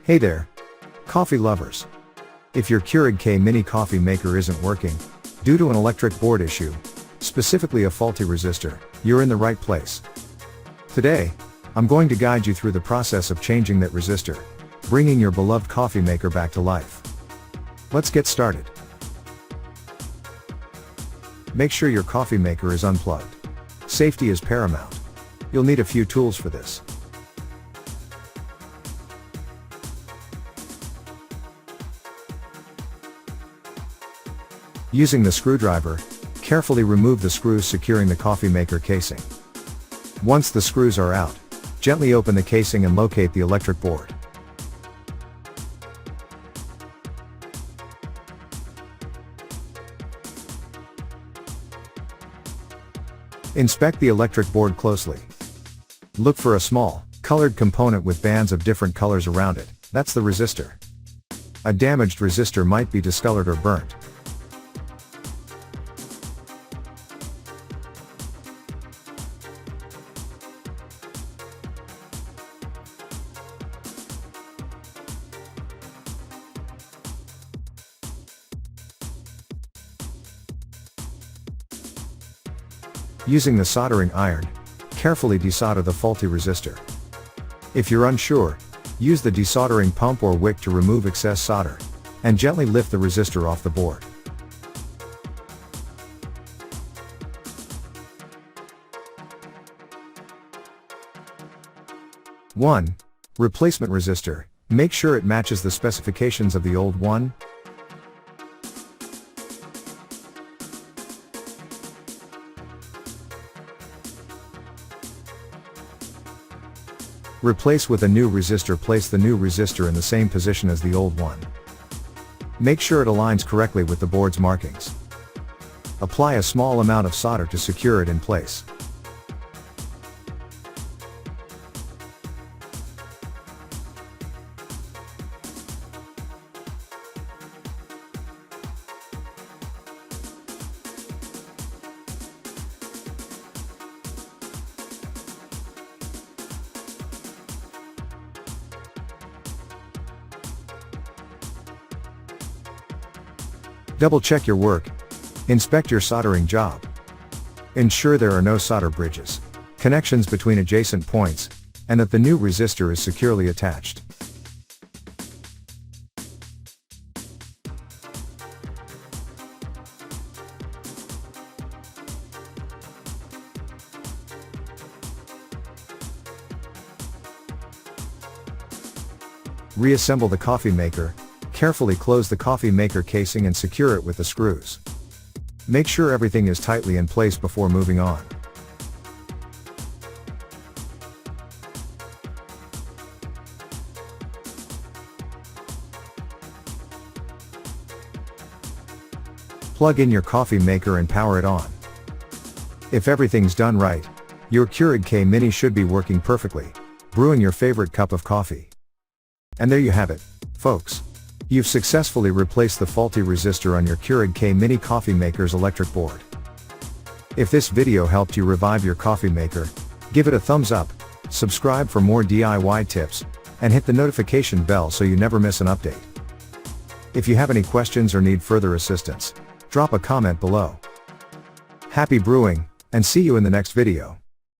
Hey there, coffee lovers. If your Keurig K-Mini coffee maker isn't working, due to an electric board issue, specifically a faulty resistor, you're in the right place. Today, I'm going to guide you through the process of changing that resistor, bringing your beloved coffee maker back to life. Let's get started. Make sure your coffee maker is unplugged. Safety is paramount. You'll need a few tools for this. Using the screwdriver, carefully remove the screws securing the coffee maker casing. Once the screws are out, gently open the casing and locate the electric board. Inspect the electric board closely. Look for a small, colored component with bands of different colors around it. That's the resistor. A damaged resistor might be discolored or burnt. Using the soldering iron, carefully desolder the faulty resistor. If you're unsure, use the desoldering pump or wick to remove excess solder, and gently lift the resistor off the board. (1) Replacement resistor. Make sure it matches the specifications of the old one. Replace with a new resistor. Place the new resistor in the same position as the old one. Make sure it aligns correctly with the board's markings. Apply a small amount of solder to secure it in place. Double check your work. Inspect your soldering job. Ensure there are no solder bridges, connections between adjacent points, and that the new resistor is securely attached. Reassemble the coffee maker. Carefully close the coffee maker casing and secure it with the screws. Make sure everything is tightly in place before moving on. Plug in your coffee maker and power it on. If everything's done right, your Keurig K-Mini should be working perfectly, brewing your favorite cup of coffee. And there you have it, folks. You've successfully replaced the faulty resistor on your Keurig K-Mini coffee maker's electric board. If this video helped you revive your coffee maker, give it a thumbs up, subscribe for more DIY tips, and hit the notification bell so you never miss an update. If you have any questions or need further assistance, drop a comment below. Happy brewing, and see you in the next video.